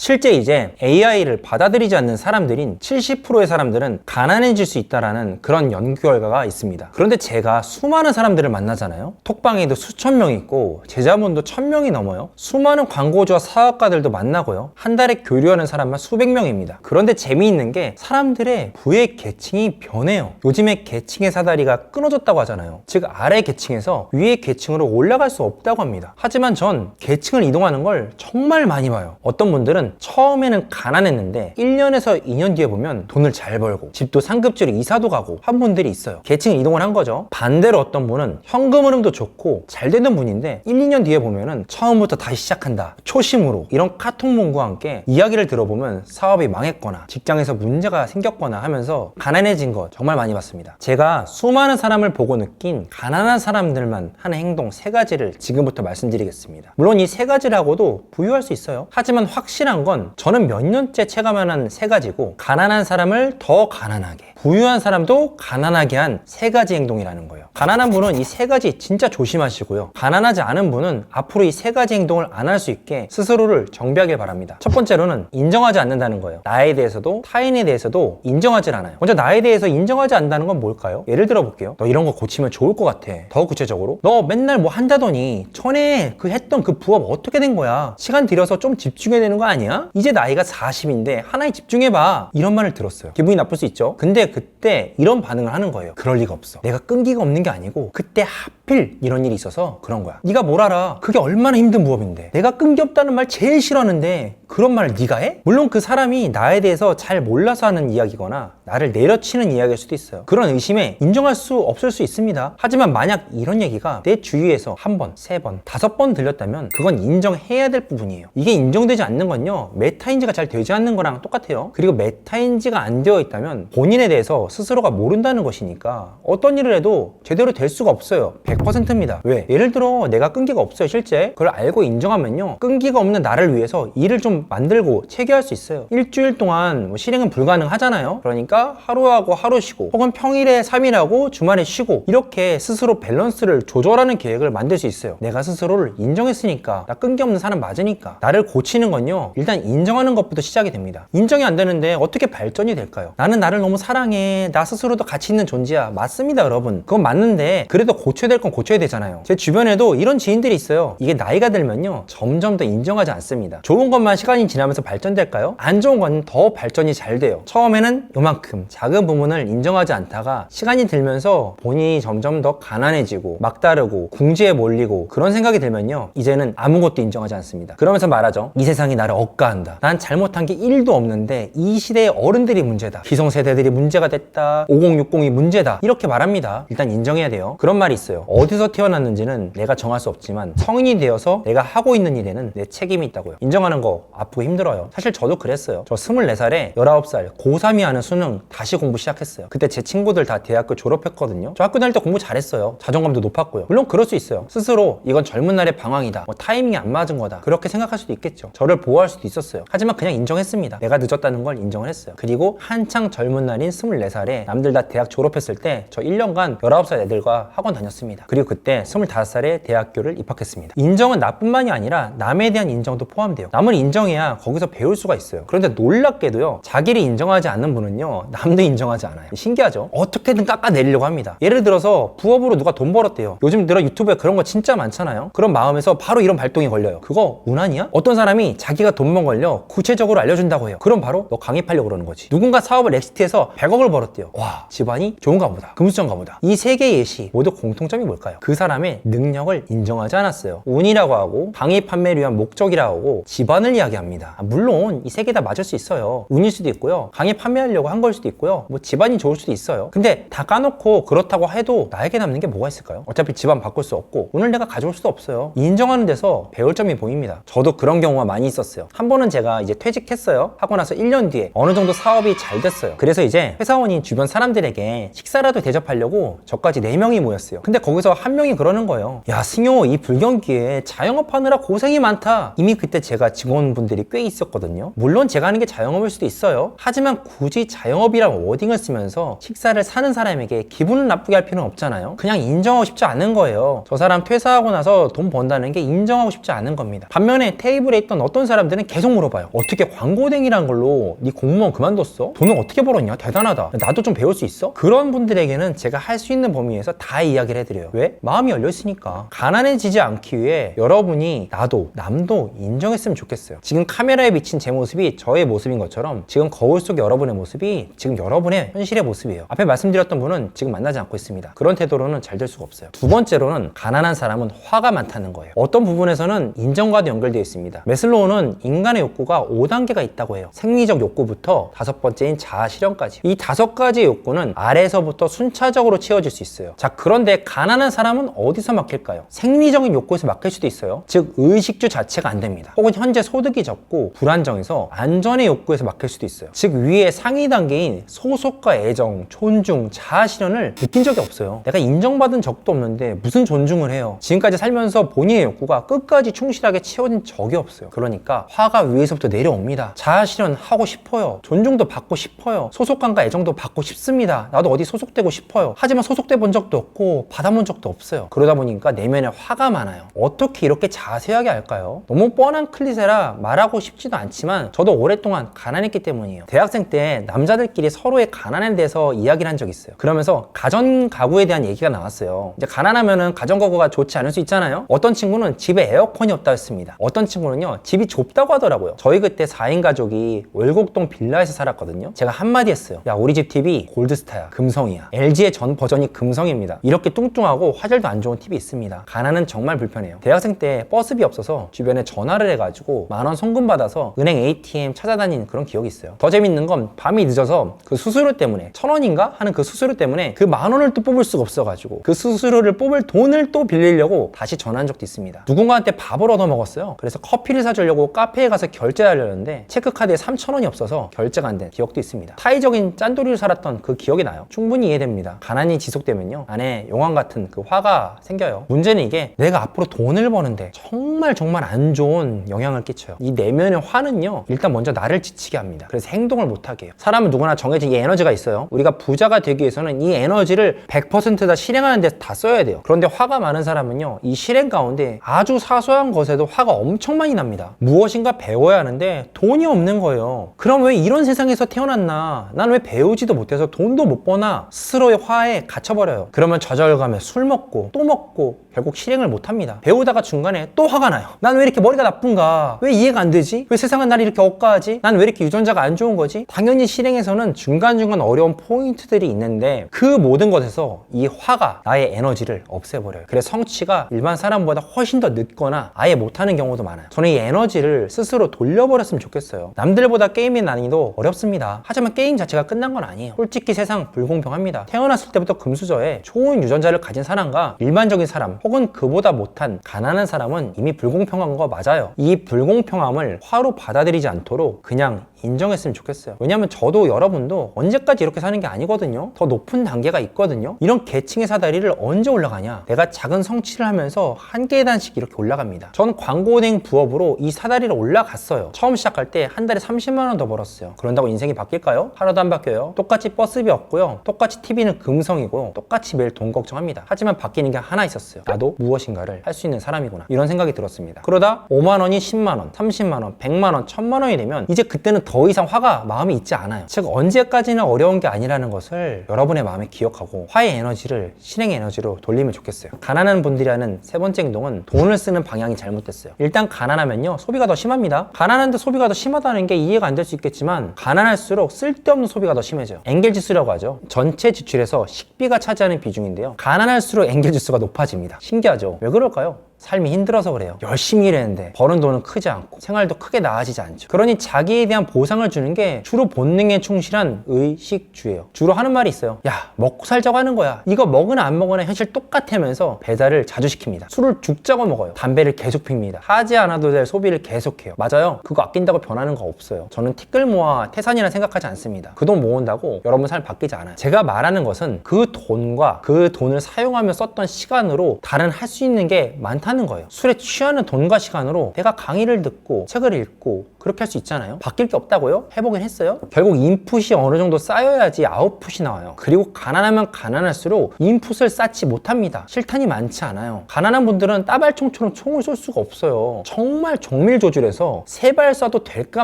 실제 이제 AI를 받아들이지 않는 사람들인 70%의 사람들은 가난해질 수 있다라는 그런 연구 결과가 있습니다. 그런데 제가 수많은 사람들을 만나잖아요. 톡방에도 수천 명 있고 제자문도 1000명이 넘어요. 수많은 광고주와 사업가들도 만나고요. 한 달에 교류하는 사람만 수백 명입니다. 그런데 재미있는 게 사람들의 부의 계층이 변해요. 요즘에 계층의 사다리가 끊어졌다고 하잖아요. 즉 아래 계층에서 위의 계층으로 올라갈 수 없다고 합니다. 하지만 전 계층을 이동하는 걸 정말 많이 봐요. 어떤 분들은 처음에는 가난했는데 1년에서 2년 뒤에 보면 돈을 잘 벌고 집도 상급지로 이사도 가고 한 분들이 있어요. 계층 이동을 한 거죠. 반대로 어떤 분은 현금 흐름도 좋고 잘 되는 분인데 1, 2년 뒤에 보면은 처음부터 다시 시작한다, 초심으로, 이런 카톡문과 함께 이야기를 들어보면 사업이 망했거나 직장에서 문제가 생겼거나 하면서 가난해진 거 정말 많이 봤습니다. 제가 수많은 사람을 보고 느낀 가난한 사람들만 하는 행동 3가지를 지금부터 말씀드리겠습니다. 물론 이 3가지라고도 부유할 수 있어요. 하지만 확실한 건 저는 몇 년째 체감하는 3가지고, 가난한 사람을 더 가난하게, 부유한 사람도 가난하게 한 3가지 행동이라는 거예요. 가난한 분은 이 3가지 진짜 조심하시고요. 가난하지 않은 분은 앞으로 이 3가지 행동을 안 할 수 있게 스스로를 정비하길 바랍니다. 첫 번째로는 인정하지 않는다는 거예요. 나에 대해서도 타인에 대해서도 인정하질 않아요. 먼저 나에 대해서 인정하지 않는다는 건 뭘까요? 예를 들어 볼게요. 너 이런 거 고치면 좋을 것 같아. 더 구체적으로, 너 맨날 뭐 한다더니 전에 그 했던 그 부업 어떻게 된 거야? 시간 들여서 좀 집중해야 되는 거 아니야? 이제 나이가 40인데 하나에 집중해봐. 이런 말을 들었어요. 기분이 나쁠 수 있죠. 근데 그때 이런 반응을 하는 거예요. 그럴 리가 없어. 내가 끈기가 없는 게 아니고 그때 하필 이런 일이 있어서 그런 거야. 네가 뭘 알아? 그게 얼마나 힘든 부업인데. 내가 끈기 없다는 말 제일 싫어하는데 그런 말을 네가 해? 물론 그 사람이 나에 대해서 잘 몰라서 하는 이야기거나 나를 내려치는 이야기일 수도 있어요. 그런 의심에 인정할 수 없을 수 있습니다. 하지만 만약 이런 얘기가 내 주위에서 1번, 3번, 5번 들렸다면 그건 인정해야 될 부분이에요. 이게 인정되지 않는 건요, 메타인지가 잘 되지 않는 거랑 똑같아요. 그리고 메타인지가 안 되어 있다면 본인에 대해서 스스로가 모른다는 것이니까 어떤 일을 해도 제대로 될 수가 없어요. 100%입니다. 왜? 예를 들어 내가 끈기가 없어요. 실제 그걸 알고 인정하면요, 끈기가 없는 나를 위해서 일을 좀 만들고 체계할 수 있어요. 일주일 동안 뭐 실행은 불가능하잖아요. 그러니까 하루하고 하루 쉬고, 혹은 평일에 3일하고 주말에 쉬고, 이렇게 스스로 밸런스를 조절하는 계획을 만들 수 있어요. 내가 스스로를 인정했으니까, 나 끈기 없는 사람 맞으니까. 나를 고치는 건요, 일단 인정하는 것부터 시작이 됩니다. 인정이 안 되는데 어떻게 발전이 될까요? 나는 나를 너무 사랑해, 나 스스로도 가치 있는 존재야. 맞습니다, 여러분. 그건 맞는데 그래도 고쳐야 될 건 고쳐야 되잖아요. 제 주변에도 이런 지인들이 있어요. 이게 나이가 들면요, 점점 더 인정하지 않습니다. 좋은 것만 시간이 지나면서 발전될까요? 안 좋은 건 더 발전이 잘 돼요. 처음에는 요만큼 작은 부분을 인정하지 않다가 시간이 들면서 본인이 점점 더 가난해지고 막다르고 궁지에 몰리고 그런 생각이 들면요, 이제는 아무것도 인정하지 않습니다. 그러면서 말하죠. 이 세상이 나를 억까한다. 난 잘못한 게 1도 없는데 이 시대의 어른들이 문제다. 기성세대들이 문제가 됐다. 5060이 문제다. 이렇게 말합니다. 일단 인정해야 돼요. 그런 말이 있어요. 어디서 태어났는지는 내가 정할 수 없지만 성인이 되어서 내가 하고 있는 일에는 내 책임이 있다고요. 인정하는 거 아프고 힘들어요. 사실 저도 그랬어요. 저 24살에 19살 고3이 하는 수능 다시 공부 시작했어요. 그때 제 친구들 다 대학교 졸업했거든요. 저 학교 다닐 때 공부 잘했어요. 자존감도 높았고요. 물론 그럴 수 있어요. 스스로 이건 젊은 날의 방황이다, 뭐 타이밍이 안 맞은 거다, 그렇게 생각할 수도 있겠죠. 저를 보호할 수도 있었어요. 하지만 그냥 인정했습니다. 내가 늦었다는 걸 인정을 했어요. 그리고 한창 젊은 날인 24살에 남들 다 대학 졸업했을 때 저 1년간 19살 애들과 학원 다녔습니다. 그리고 그때 25살에 대학교를 입학했습니다. 인정은 나뿐만이 아니라 남에 대한 인정도 포함돼요. 남을 인정해야 거기서 배울 수가 있어요. 그런데 놀랍게도요, 자기를 인정하지 않는 분은요, 남도 인정하지 않아요. 신기하죠? 어떻게든 깎아내리려고 합니다. 예를 들어서 부업으로 누가 돈 벌었대요. 요즘 들어 유튜브에 그런 거 진짜 많잖아요. 그런 마음에서 바로 이런 발동이 걸려요. 그거 운하니야? 어떤 사람이 자기가 돈 번 걸려 구체적으로 알려준다고 해요. 그럼 바로 너 강의하려고 그러는 거지. 누군가 사업을 엑시트해서 100억을 벌었대요. 와, 집안이 좋은가 보다, 금수저인가 보다. 이 세 개의 예시 모두 공통점이 뭘까요? 그 사람의 능력을 인정하지 않았어요. 운이라고 하고 강의 판매를 위한 목적이라고 하고 집안을 이야기합니다. 물론 이 세 개 다 맞을 수 있어요. 운일 수도 있고요, 강의 판매하려고 한 걸 수도 있고요, 뭐 집안이 좋을 수도 있어요. 근데 다 까놓고 그렇다고 해도 나에게 남는 게 뭐가 있을까요? 어차피 집안 바꿀 수 없고 오늘 내가 가져올 수도 없어요. 인정하는 데서 배울 점이 보입니다. 저도 그런 경우가 많이 있었어요. 한 번은 제가 이제 퇴직했어요. 하고 나서 1년 뒤에 어느 정도 사업이 잘 됐어요. 그래서 이제 회사원인 주변 사람들에게 식사라도 대접하려고 저까지 4명이 모였어요. 근데 거기서 한 명이 그러는 거예요. 야, 승효, 이 불경기에 자영업하느라 고생이 많다. 이미 그때 제가 직원분들이 꽤 있었거든요. 물론 제가 하는 게 자영업일 수도 있어요. 하지만 굳이 자영업이란 워딩을 쓰면서 식사를 사는 사람에게 기분을 나쁘게 할 필요는 없잖아요. 그냥 인정하고 싶지 않은 거예요. 저 사람 퇴사하고 나서 돈 번다는 게 인정하고 싶지 않은 겁니다. 반면에 테이블에 있던 어떤 사람들은 계속 물어봐요. 어떻게 광고댕이란 걸로 네 공무원 그만뒀어? 돈을 어떻게 벌었냐? 대단하다. 나도 좀 배울 수 있어? 그런 분들에게는 제가 할 수 있는 범위에서 다 이야기를 해드려요. 왜? 마음이 열려있으니까. 가난해지지 않기 위해 여러분이 나도 남도 인정했으면 좋겠어요. 지금 카메라에 비친 제 모습이 저의 모습인 것처럼 지금 거울 속 여러분의 모습이 지금 여러분의 현실의 모습이에요. 앞에 말씀드렸던 분은 지금 만나지 않고 있습니다. 그런 태도로는 잘 될 수가 없어요. 두 번째로는 가난한 사람은 화가 많다는 거예요. 어떤 부분에서는 인정과도 연결되어 있습니다. 매슬로우는 인간의 욕구가 5단계가 있다고 해요. 생리적 욕구부터 5번째인 자아 실현까지. 이 5가지의 욕구는 아래에서부터 순차적으로 채워질 수 있어요. 자, 그런데 가난한 사람은 어디서 막힐까요? 생리적인 욕구에서 막힐 수도 있어요. 즉 의식주 자체가 안 됩니다. 혹은 현재 소득이 적고 불안정해서 안전의 욕구에서 막힐 수도 있어요. 즉 위의 상위 단계인 소속과 애정, 존중, 자아 실현을 느낀 적이 없어요. 내가 인정받은 적도 없는데 무슨 존중을 해요. 지금까지 살면서 본인의 욕구가 끝까지 충실하게 채워진 적이 없어요. 그러니까 화가 위에서부터 내려옵니다. 자아 실현하고 싶어요. 존중도 받고 싶어요. 소속감과 애정도 받고 싶습니다. 나도 어디 소속되고 싶어요. 하지만 소속돼 본 적도 없고 받아본 적도 없어요. 그러다 보니까 내면에 화가 많아요. 어떻게 이렇게 자세하게 할까요? 너무 뻔한 클리셰라 말하고 싶지도 않지만 저도 오랫동안 가난했기 때문이에요. 대학생 때 남자들끼리 서로의 가난에 대해서 이야기를 한 적이 있어요. 그러면서 가전 가구에 대한 얘기가 나왔어요. 이제 가난하면은 가전 가구가 좋지 않을 수 있잖아요. 어떤 친구는 집에 에어컨이 없다 했습니다. 어떤 친구는요 집이 좁다고 하더라고요. 저희 그때 4인 가족이 월곡동 빌라에서 살았거든요. 제가 한마디 했어요. 야, 우리 집 TV 골드스타야, 금성이야. LG의 전 버전이 금성입니다. 이렇게 뚱뚱하고 화질도 안 좋은 TV 있습니다. 가난은 정말 불편해요. 대학생 때 버스비 없어서 주변에 전화를 해가지고 10,000원 송금 받아서 은행 ATM 찾아다니는 그런 기억이 있어요. 더 재밌는 건 밤이 늦어서 그 수수료 때문에 1,000원인가 하는 그 수수료 때문에 그 10,000원을 또 뽑을 수가 없어가지고 그 수수료를 뽑을 돈을 또 빌리려고 다시 전화한 적도 있습니다. 누군가한테 밥을 얻어 먹었어요. 그래서 커피를 사주려고 카페에 가서 결제하려는데 체크카드에 3,000원이 없어서 결제가 안 된 기억도 있습니다. 타이적인 짠돌이를 살았던 그 기억이 나요. 충분히 이해됩니다. 가난이 지속되면요 안에 용암 같은 그 화가 생겨요. 문제는 이게 내가 앞으로 돈을 버는데 정말 안 좋은 영향을 끼쳐요. 이 내면의 화는요 일단 먼저 나를 지치게 합니다. 그래서 행동을 못하게 해요. 사람은 누구나 정해진 이 에너지가 있어요. 우리가 부자가 되기 위해서는 이 에너지를 100% 다 실행하는 데 다 써야 돼요. 그런데 화가 많은 사람은요 이 실행 가운데 아주 사소한 것에도 화가 엄청 많이 납니다. 무엇인가 배워야 하는데 돈이 없는 거예요. 그럼 왜 이런 세상에서 태어났나? 난 왜 배우지도 못해서 돈도 못 버나? 스스로의 화에 갇혀버려요. 그러면 좌절감에 술 먹고 또 먹고 결국 실행을 못합니다. 배우다가 중간에 또 화가 나요. 난 왜 이렇게 머리가 나쁜가? 왜 이해가 안 되지? 왜 세상은 나를 이렇게 억까하지? 난 왜 이렇게 유전자가 안 좋은 거지? 당연히 실행에서는 중간중간 어려운 포인트들이 있는데 그 모든 것에서 이 화가 나의 에너지를 없애버려요. 그래서 성취가 일반 사람보다 훨씬 더 늦거나 아예 못하는 경우도 많아요. 저는 이 에너지를 스스로 돌려버렸으면 좋겠어요. 남들보다 게임의 난이도 어렵습니다. 하지만 게임 자체가 끝난 건 아니에요. 솔직히 세상 불공평합니다. 태어났을 때부터 금수저에 좋은 유전자를 가진 사람과 일반적인 사람 혹은 그보다 못한 가난한 사람은 이미 불공평한 거 맞아요. 이 불공평함을 화로 받아들이지 않도록 그냥 인정했으면 좋겠어요. 왜냐면 저도 여러분도 언제까지 이렇게 사는 게 아니거든요. 더 높은 단계가 있거든요. 이런 계층의 사다리를 언제 올라가냐? 내가 작은 성취를 하면서 한 계단씩 이렇게 올라갑니다. 전 광고은행 부업으로 이 사다리를 올라갔어요. 처음 시작할 때 한 달에 30만 원 더 벌었어요. 그런다고 인생이 바뀔까요? 하나도 안 바뀌어요. 똑같이 버스비 없고요. 똑같이 TV는 금성이고 똑같이 매일 돈 걱정합니다. 하지만 바뀌는 게 하나 있었어요. 나도 무엇인가를 할 수 있는 사람이구나. 이런 생각이 들었습니다. 그러다 5만 원이 10만 원, 30만 원, 100만 원, 1000만 원이 되면 이제 그때는 더 이상 화가 마음이 있지 않아요. 즉 언제까지는 어려운 게 아니라는 것을 여러분의 마음에 기억하고 화의 에너지를 실행의 에너지로 돌리면 좋겠어요. 가난한 분들이 하는 세 번째 행동은 돈을 쓰는 방향이 잘못됐어요. 일단 가난하면요 소비가 더 심합니다. 가난한데 소비가 더 심하다는 게 이해가 안 될 수 있겠지만 가난할수록 쓸데없는 소비가 더 심해져요. 엔겔 지수라고 하죠. 전체 지출에서 식비가 차지하는 비중인데요. 가난할수록 엔겔 지수가 높아집니다. 신기하죠? 왜 그럴까요? 삶이 힘들어서 그래요. 열심히 일했는데 버는 돈은 크지 않고 생활도 크게 나아지지 않죠. 그러니 자기에 대한 보상을 주는 게 주로 본능에 충실한 의식주예요. 주로 하는 말이 있어요. 야, 먹고 살자고 하는 거야. 이거 먹으나 안 먹으나 현실 똑같으면서 배달을 자주 시킵니다. 술을 죽자고 먹어요. 담배를 계속 핍니다. 하지 않아도 될 소비를 계속해요. 맞아요. 그거 아낀다고 변하는 거 없어요. 저는 티끌 모아 태산이라 생각하지 않습니다. 그 돈 모은다고 여러분 삶 바뀌지 않아요. 제가 말하는 것은 그 돈과 그 돈을 사용하며 썼던 시간으로 다른 할 수 있는 게 많다는 거예요. 술에 취하는 돈과 시간으로 내가 강의를 듣고 책을 읽고 그렇게 할 수 있잖아요. 바뀔 게 없다고요? 해보긴 했어요. 결국 인풋이 어느 정도 쌓여야지 아웃풋이 나와요. 그리고 가난하면 가난할수록 인풋을 쌓지 못합니다. 실탄이 많지 않아요. 가난한 분들은 따발총처럼 총을 쏠 수가 없어요. 정말 정밀조절해서 세 발 쏴도 될까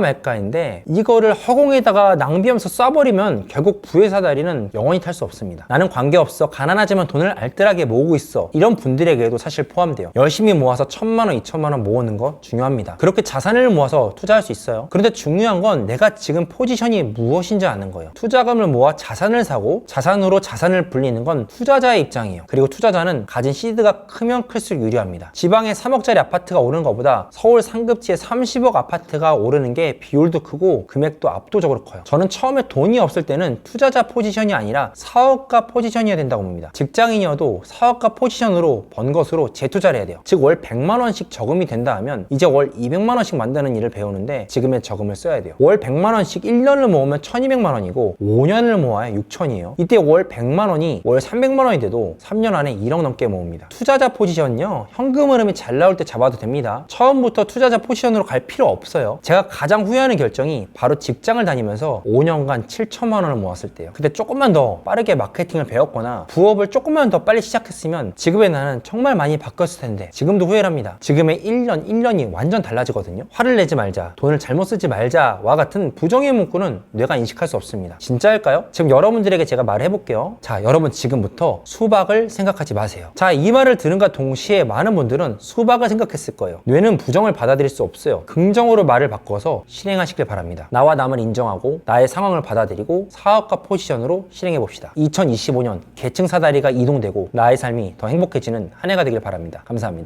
말까인데 이거를 허공에다가 낭비하면서 쏴버리면 결국 부의 사다리는 영원히 탈 수 없습니다. 나는 관계없어. 가난하지만 돈을 알뜰하게 모으고 있어. 이런 분들에게도 사실 포함돼요. 열심히 모아서 1,000만 원, 2,000만 원 모으는 거 중요합니다. 그렇게 자산을 모아서 투자할 수 있어요. 그런데 중요한 건 내가 지금 포지션이 무엇인지 아는 거예요. 투자금을 모아 자산을 사고 자산으로 자산을 불리는 건 투자자의 입장이에요. 그리고 투자자는 가진 시드가 크면 클수록 유리합니다. 지방에 3억짜리 아파트가 오르는 것보다 서울 상급지에 30억 아파트가 오르는 게 비율도 크고 금액도 압도적으로 커요. 저는 처음에 돈이 없을 때는 투자자 포지션이 아니라 사업가 포지션이어야 된다고 봅니다. 직장인이어도 사업가 포지션으로 번 것으로 재투자를 해야 돼요. 즉 월 100만 원씩 저금이 된다 하면 이제 월 200만 원씩 만드는 일을 배우는데 지금의 저금을 써야 돼요. 월 100만 원씩 1년을 모으면 1200만 원이고 5년을 모아야 6000이에요. 이때 월 100만 원이 월 300만 원이 돼도 3년 안에 1억 넘게 모읍니다. 투자자 포지션은요, 현금 흐름이 잘 나올 때 잡아도 됩니다. 처음부터 투자자 포지션으로 갈 필요 없어요. 제가 가장 후회하는 결정이 바로 직장을 다니면서 5년간 7천만 원을 모았을 때요. 그때 조금만 더 빠르게 마케팅을 배웠거나 부업을 조금만 더 빨리 시작했으면 지금의 나는 정말 많이 바뀌었을 텐데 지금도 후회합니다. 지금의 1년이 완전 달라지거든요. 화를 내지 말자, 돈을 잘못 쓰지 말자와 같은 부정의 문구는 뇌가 인식할 수 없습니다. 진짜일까요? 지금 여러분들에게 제가 말을 해볼게요. 자, 여러분 지금부터 수박을 생각하지 마세요. 자, 이 말을 들은과 동시에 많은 분들은 수박을 생각했을 거예요. 뇌는 부정을 받아들일 수 없어요. 긍정으로 말을 바꿔서 실행하시길 바랍니다. 나와 남을 인정하고 나의 상황을 받아들이고 사업가 포지션으로 실행해봅시다. 2025년 계층 사다리가 이동되고 나의 삶이 더 행복해지는 한 해가 되길 바랍니다. 감사합니다.